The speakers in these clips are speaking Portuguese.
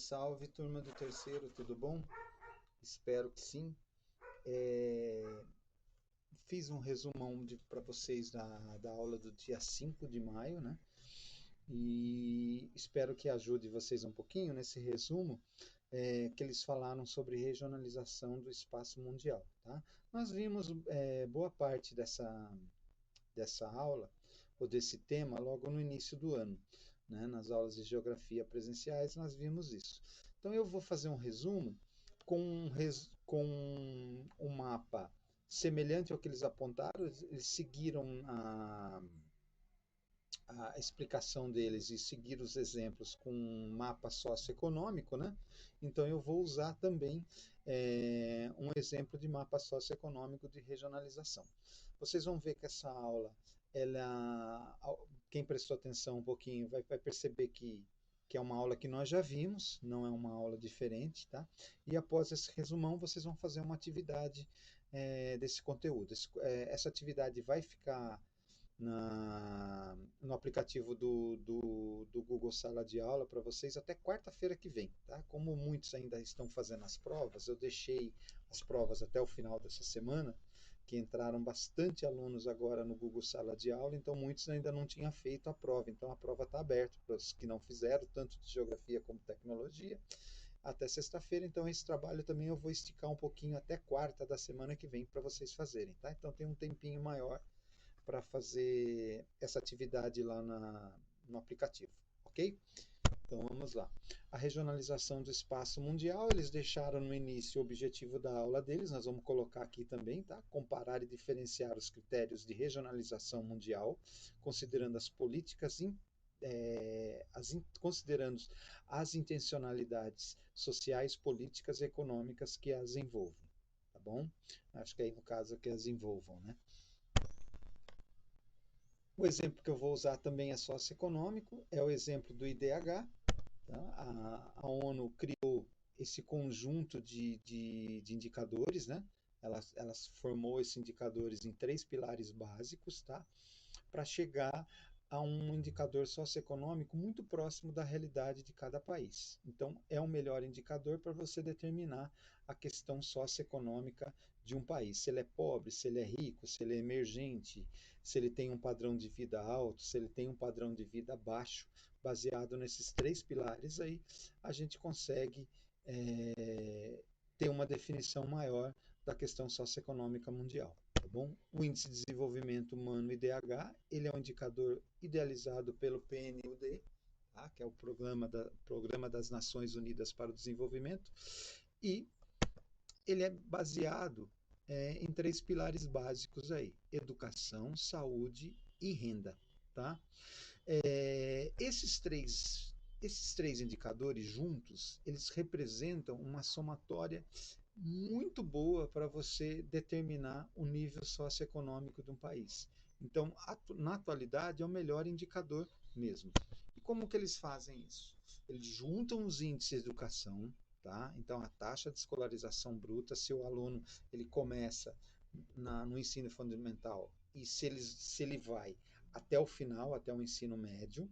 salve, turma do terceiro, tudo bom? Espero que sim. É, Fiz um resumão para vocês da aula do dia 5 de maio, né? E espero que ajude vocês um pouquinho nesse resumo que eles falaram sobre regionalização do espaço mundial, tá? Nós vimos boa parte dessa aula, ou desse tema, logo no início do ano, né? Nas aulas de geografia presenciais, nós vimos isso. Então, eu vou fazer um resumo com um mapa semelhante ao que eles apontaram, eles seguiram a explicação deles e seguir os exemplos com um mapa socioeconômico, né? Então eu vou usar também um exemplo de mapa socioeconômico de regionalização. Vocês vão ver que essa aula, quem prestou atenção um pouquinho vai perceber que é uma aula que nós já vimos, não é uma aula diferente, tá? E após esse resumão, vocês vão fazer uma atividade desse conteúdo. Essa atividade vai ficar no aplicativo do Google Sala de Aula para vocês até quarta-feira que vem, tá? Como muitos ainda estão fazendo as provas, eu deixei as provas até o final dessa semana, que entraram bastante alunos agora no Google Sala de Aula, então muitos ainda não tinham feito a prova, então a prova está aberta para os que não fizeram, tanto de geografia como tecnologia, até sexta-feira, então esse trabalho também eu vou esticar um pouquinho até quarta da semana que vem para vocês fazerem, tá? Então tem um tempinho maior para fazer essa atividade lá no aplicativo, ok? Então vamos lá. A regionalização do espaço mundial, eles deixaram no início o objetivo da aula deles, nós vamos colocar aqui também, tá? Comparar e diferenciar os critérios de regionalização mundial, considerando as políticas considerando as intencionalidades sociais, políticas e econômicas que as envolvem, tá bom? Acho que aí no caso que as envolvam, né? O exemplo que eu vou usar também é socioeconômico, é o exemplo do IDH. Tá? A ONU criou esse conjunto de indicadores, né? Ela formou esses indicadores em 3 pilares básicos, tá? Para chegar a um indicador socioeconômico muito próximo da realidade de cada país. Então, é o melhor indicador para você determinar a questão socioeconômica de um país. Se ele é pobre, se ele é rico, se ele é emergente, se ele tem um padrão de vida alto, se ele tem um padrão de vida baixo. Baseado nesses 3 pilares aí, a gente consegue ter uma definição maior da questão socioeconômica mundial. Tá bom? O Índice de Desenvolvimento Humano, IDH, ele é um indicador idealizado pelo PNUD, tá? Que é o Programa das Nações Unidas para o Desenvolvimento, e ele é baseado em 3 pilares básicos aí: educação, saúde e renda. Tá? Esses três indicadores juntos, eles representam uma somatória muito boa para você determinar o nível socioeconômico de um país. Então, na atualidade, é o melhor indicador mesmo. E como que eles fazem isso? Eles juntam os índices de educação, tá? Então, a taxa de escolarização bruta, se o aluno ele começa no ensino fundamental e se ele vai até o final, até o ensino médio,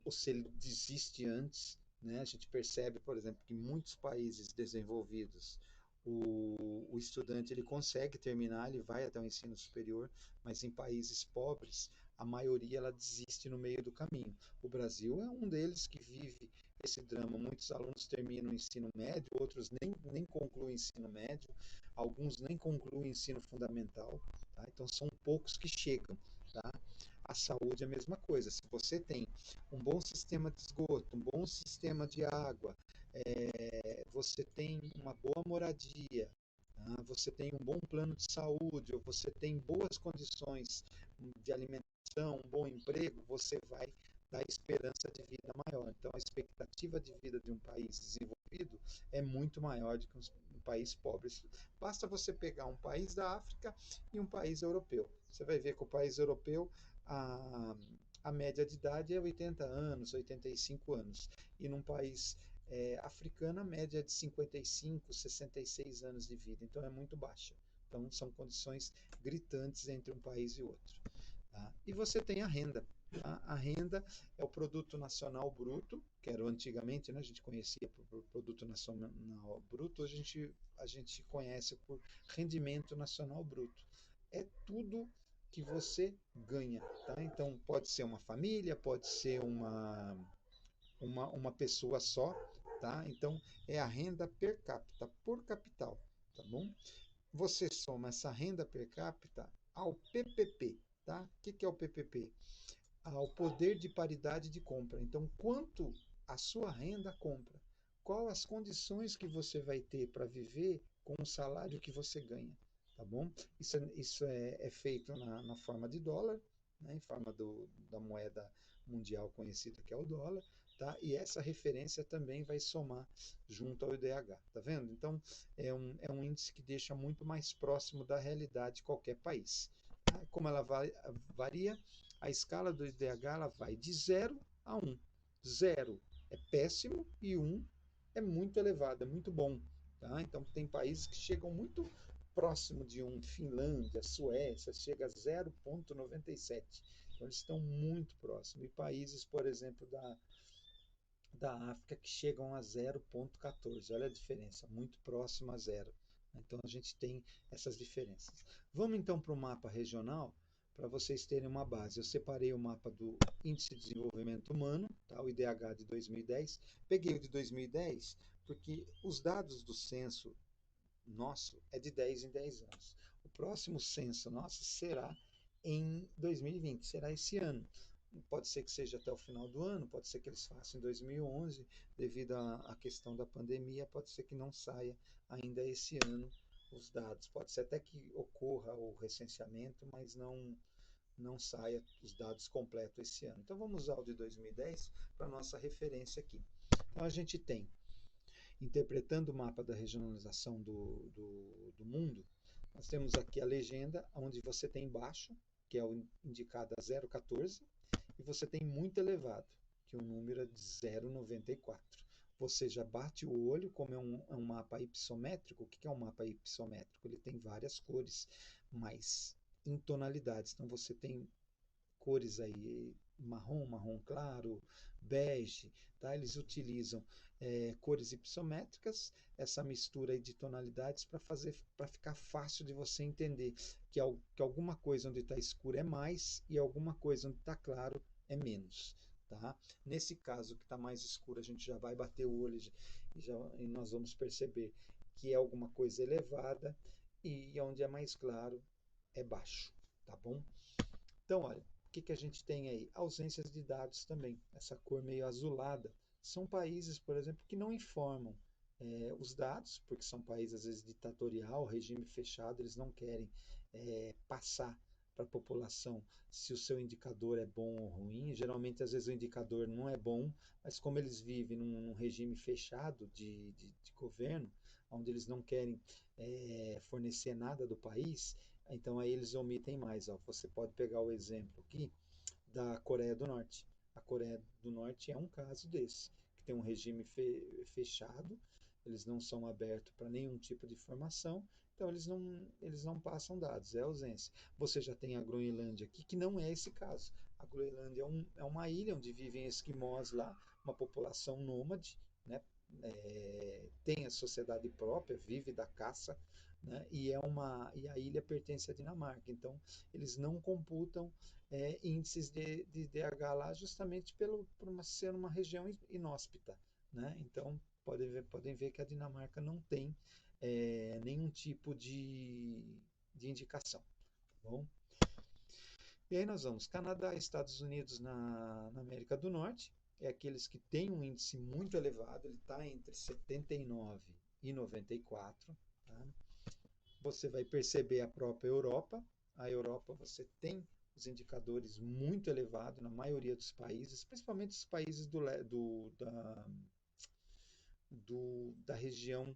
ou se ele desiste antes, né? A gente percebe, por exemplo, que em muitos países desenvolvidos o estudante ele consegue terminar, ele vai até o ensino superior, mas em países pobres a maioria ela desiste no meio do caminho. O Brasil é um deles que vive esse drama. Muitos alunos terminam o ensino médio, outros nem concluem o ensino médio, alguns nem concluem o ensino fundamental, tá? Então são poucos que chegam, tá? A saúde é a mesma coisa. Se você tem um bom sistema de esgoto, um bom sistema de água, você tem uma boa moradia, tá? Você tem um bom plano de saúde, ou você tem boas condições de alimentação, um bom emprego, você vai dar esperança de vida maior. Então, a expectativa de vida de um país desenvolvido é muito maior do que um país pobre. Basta você pegar um país da África e um país europeu. Você vai ver que o país europeu, a média de idade é 80 anos, 85 anos. E num país africano, a média é de 55, 66 anos de vida. Então, é muito baixa. Então, são condições gritantes entre um país e outro. Tá? E você tem a renda. Tá? A renda é o produto nacional bruto, que era antigamente, né, a gente conhecia por produto nacional bruto, hoje a gente conhece por rendimento nacional bruto. É tudo que você ganha, tá? Então pode ser uma família, pode ser uma pessoa só, tá? Então é a renda per capita, por capital, tá bom? Você soma essa renda per capita ao PPP, tá? O que que é o PPP? Ao poder de paridade de compra. Então, quanto a sua renda compra? Qual as condições que você vai ter para viver com o salário que você ganha? Tá bom? Isso é feito na forma de dólar, né, em forma da moeda mundial conhecida que é o dólar, tá? E essa referência também vai somar junto ao IDH, tá vendo? Então, é um índice que deixa muito mais próximo da realidade de qualquer país. Tá? Como ela varia, a escala do IDH ela vai de 0 a 1. 0 é péssimo e 1 é muito elevado, é muito bom. Tá? Então, tem países que chegam muito próximo de um. Finlândia, Suécia, chega a 0,97. Então, eles estão muito próximos. E países, por exemplo, da África que chegam a 0,14. Olha a diferença, muito próximo a zero. Então a gente tem essas diferenças. Vamos então para o mapa regional, para vocês terem uma base. Eu separei o mapa do Índice de Desenvolvimento Humano, tá? O IDH de 2010. Peguei o de 2010 porque os dados do censo nosso é de 10 em 10 anos. O próximo censo nosso será em 2020, será esse ano. Pode ser que seja até o final do ano, pode ser que eles façam em 2011, devido à questão da pandemia, pode ser que não saia ainda esse ano os dados. Pode ser até que ocorra o recenseamento, mas não saia os dados completos esse ano. Então vamos usar o de 2010 para nossa referência aqui. Então a gente tem, interpretando o mapa da regionalização do mundo, nós temos aqui a legenda, onde você tem baixo, que é o indicado a 0,14, e você tem muito elevado, que o número é de 0,94. Você já bate o olho, como é um mapa hipissométrico. O que é um mapa hipissométrico? Ele tem várias cores, mas em tonalidades. Então você tem cores aí marrom, marrom claro, bege, tá? Eles utilizam cores hipissométricas, essa mistura aí de tonalidades para ficar fácil de você entender que alguma coisa onde está escuro é mais e alguma coisa onde está claro é menos. Tá? Nesse caso que está mais escuro, a gente já vai bater o olho e nós vamos perceber que é alguma coisa elevada e onde é mais claro é baixo, tá bom? Então, olha, o que a gente tem aí? Ausências de dados também. Essa cor meio azulada. São países, por exemplo, que não informam os dados, porque são países, às vezes, ditatorial, regime fechado, eles não querem passar para a população se o seu indicador é bom ou ruim. Geralmente, às vezes, o indicador não é bom, mas como eles vivem num regime fechado de governo, onde eles não querem fornecer nada do país, então aí eles omitem mais. Ó. Você pode pegar o exemplo aqui da Coreia do Norte. A Coreia do Norte é um caso desse, que tem um regime fechado, eles não são abertos para nenhum tipo de informação, então eles não passam dados, é ausência. Você já tem a Groenlândia aqui, que não é esse caso. A Groenlândia é uma ilha onde vivem esquimós lá, uma população nômade, né? Tem a sociedade própria, vive da caça, né? E a ilha pertence à Dinamarca, então eles não computam índices de DH lá justamente por ser uma região inóspita, né? Então podem ver que a Dinamarca não tem nenhum tipo de indicação, tá bom? E aí nós vamos, Canadá, Estados Unidos na América do Norte, é aqueles que têm um índice muito elevado, ele está entre 79 e 94, tá? Você vai perceber a própria Europa. A Europa você tem os indicadores muito elevados na maioria dos países, principalmente os países da região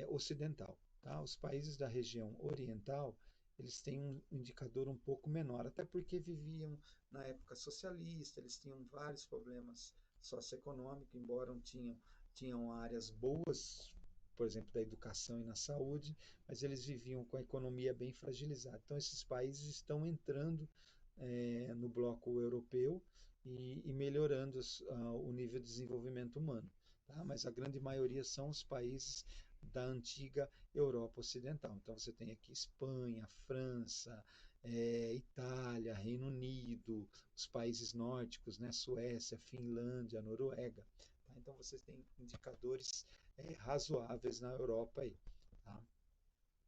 ocidental. Tá? Os países da região oriental, eles têm um indicador um pouco menor, até porque viviam na época socialista, eles tinham vários problemas socioeconômicos, embora tinham áreas boas, por exemplo, da educação e na saúde, mas eles viviam com a economia bem fragilizada. Então, esses países estão entrando no bloco europeu e melhorando o nível de desenvolvimento humano. Tá? Mas a grande maioria são os países da antiga Europa Ocidental. Então você tem aqui Espanha, França, Itália, Reino Unido, os países nórdicos, né? Suécia, Finlândia, Noruega. Tá? Então você tem indicadores razoáveis na Europa aí. Tá?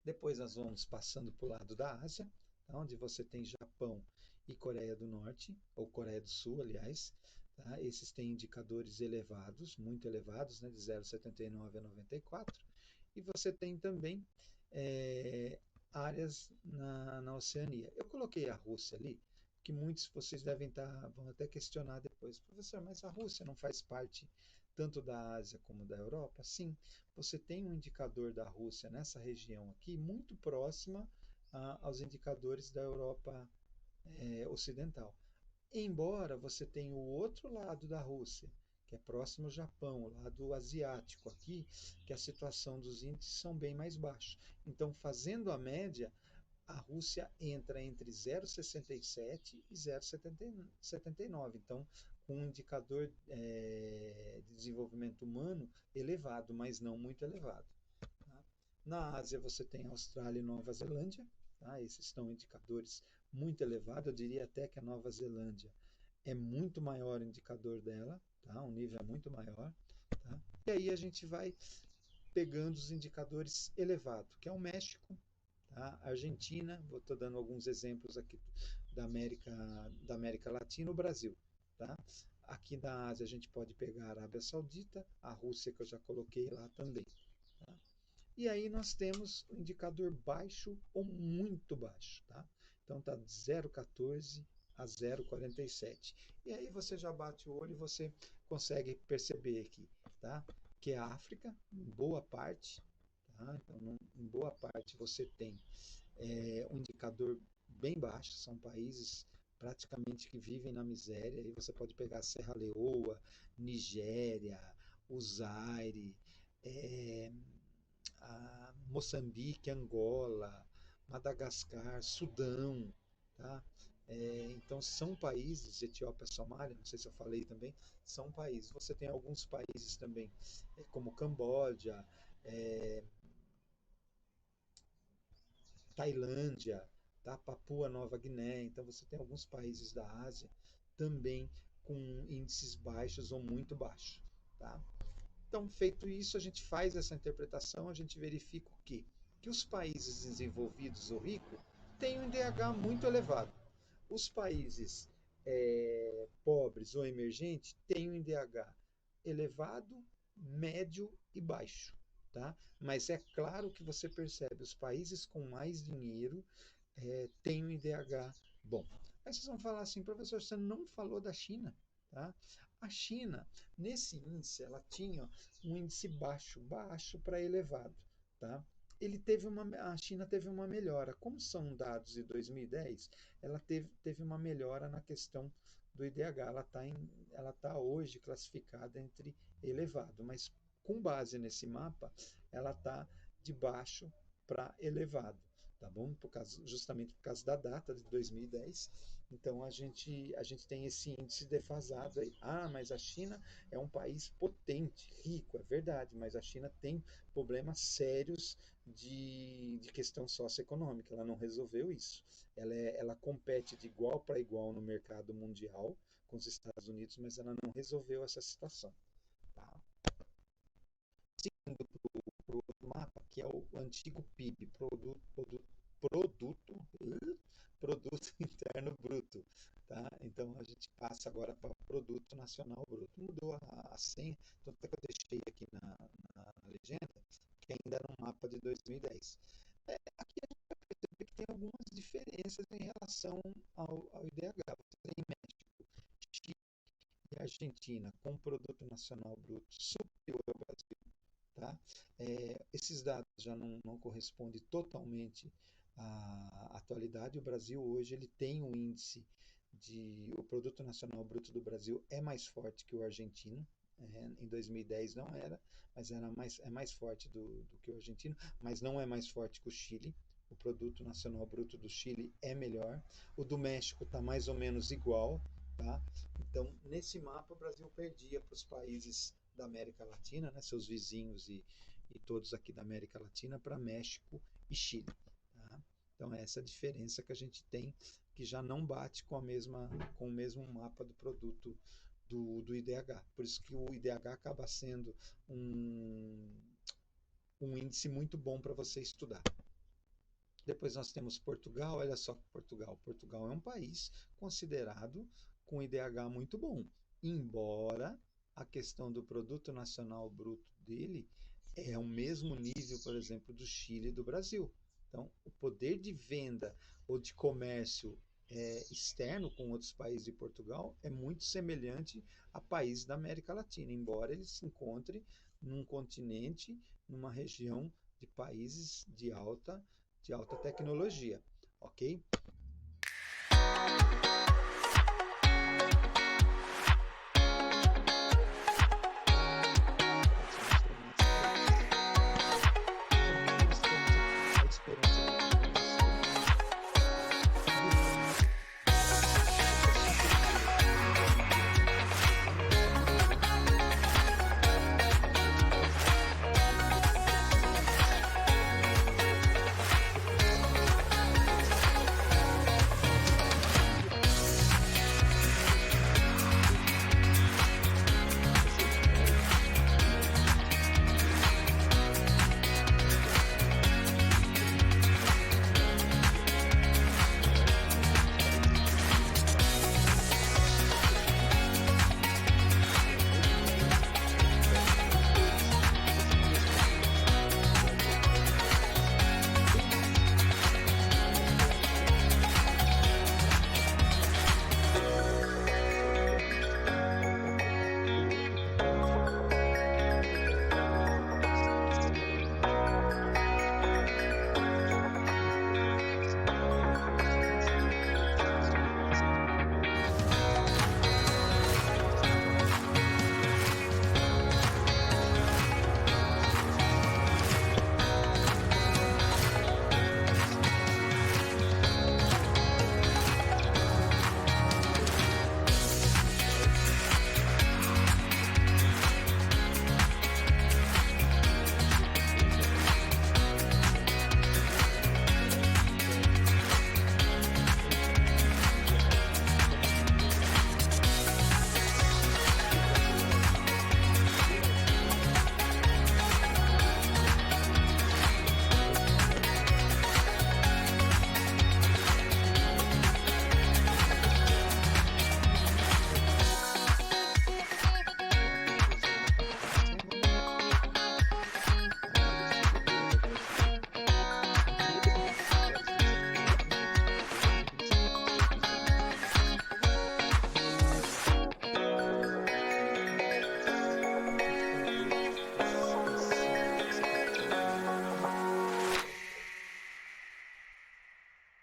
Depois nós vamos passando para o lado da Ásia, tá? Onde você tem Japão e Coreia do Norte, ou Coreia do Sul, aliás. Tá? Esses têm indicadores elevados, muito elevados, né? De 0,79 a 94. E você tem também áreas na Oceania. Eu coloquei a Rússia ali, que muitos de vocês vão até questionar depois, professor, mas a Rússia não faz parte tanto da Ásia como da Europa? Sim, você tem um indicador da Rússia nessa região aqui, muito próxima aos indicadores da Europa ocidental. Embora você tenha o outro lado da Rússia, que é próximo ao Japão, o lado asiático aqui, que a situação dos índices são bem mais baixos. Então, fazendo a média, a Rússia entra entre 0,67 e 0,79. Então, com um indicador de desenvolvimento humano elevado, mas não muito elevado. Tá? Na Ásia, você tem Austrália e Nova Zelândia. Tá? Esses são indicadores muito elevados. Eu diria até que a Nova Zelândia é muito maior o indicador dela, tá? Um nível é muito maior. Tá? E aí a gente vai pegando os indicadores elevados, que é o México, tá? Argentina, estou dando alguns exemplos aqui da América Latina, o Brasil. Tá? Aqui na Ásia a gente pode pegar a Arábia Saudita, a Rússia que eu já coloquei lá também. Tá? E aí nós temos o indicador baixo ou muito baixo. Tá? Então está de 0,14 a 0,47. E aí você já bate o olho e você consegue perceber aqui, tá? Que a África, em boa parte, tá? Então, em boa parte você tem um indicador bem baixo, são países praticamente que vivem na miséria. Aí você pode pegar Serra Leoa, Nigéria, o Zaire, é, Moçambique, Angola, Madagascar, Sudão, tá? Então são países, Etiópia, Somália, não sei se eu falei também, são países. Você tem alguns países também, como Camboja, é, Tailândia, tá? Papua Nova Guiné. Então você tem alguns países da Ásia também com índices baixos ou muito baixos, tá? Então, feito isso, a gente faz essa interpretação, a gente verifica o quê? Que os países desenvolvidos ou ricos têm um IDH muito elevado. Os países pobres ou emergentes têm um IDH elevado, médio e baixo. Tá? Mas é claro que você percebe, os países com mais dinheiro têm um IDH bom. Aí vocês vão falar assim, professor, você não falou da China. Tá? A China, nesse índice, ela tinha um índice baixo, baixo para elevado. Tá? A China teve uma melhora. Como são dados de 2010, ela teve uma melhora na questão do IDH. Ela tá hoje classificada entre elevado, mas com base nesse mapa, ela está de baixo para elevado, tá bom? Justamente por causa da data de 2010. Então a gente tem esse índice defasado aí. Ah, mas a China é um país potente, rico, é verdade, mas a China tem problemas sérios de questão socioeconômica. Ela não resolveu isso. Ela compete de igual para igual no mercado mundial com os Estados Unidos, mas ela não resolveu essa situação. Tá? Seguindo para o outro mapa, que é o antigo PIB, produto, produto interno bruto, tá? Então a gente passa agora para produto nacional bruto. Mudou a senha, tanto é que eu deixei aqui na legenda, que ainda era um mapa de 2010. Aqui a gente vai perceber que tem algumas diferenças em relação ao IDH. Você tem México, Chile e Argentina com produto nacional bruto superior ao Brasil. Tá? Esses dados já não correspondem totalmente à atualidade. O Brasil hoje ele tem um índice o produto nacional bruto do Brasil é mais forte que o argentino. Em 2010 não era, mas é mais forte do que o argentino, mas não é mais forte que o Chile. o produto nacional bruto do Chile é melhor, o do México está mais ou menos igual, tá? Então, nesse mapa, o Brasil perdia para os países da América Latina, né, seus vizinhos e todos aqui da América Latina, para México e Chile. Tá? Então, essa é a diferença que a gente tem, que já não bate com o mesmo mapa do produto do IDH. Por isso que o IDH acaba sendo um índice muito bom para você estudar. Depois nós temos Portugal, olha só Portugal. Portugal é um país considerado com IDH muito bom, embora a questão do produto nacional bruto dele é o mesmo nível, por exemplo, do Chile e do Brasil. Então, o poder de venda ou de comércio externo com outros países de Portugal é muito semelhante a países da América Latina, embora ele se encontre num continente, numa região de países de alta tecnologia, ok?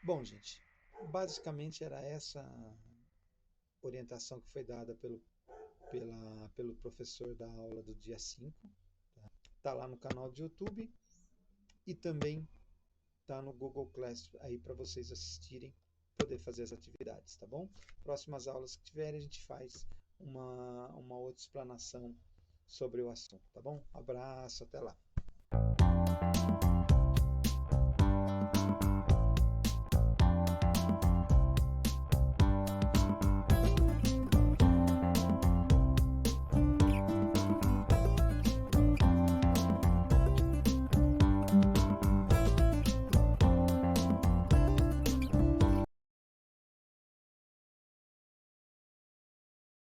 Bom, gente, basicamente era essa orientação que foi dada pelo professor da aula do dia 5. Tá lá no canal do YouTube e também tá no Google Class aí para vocês assistirem, poder fazer as atividades, tá bom? Próximas aulas que tiverem, a gente faz uma outra explanação sobre o assunto, tá bom? Abraço, até lá.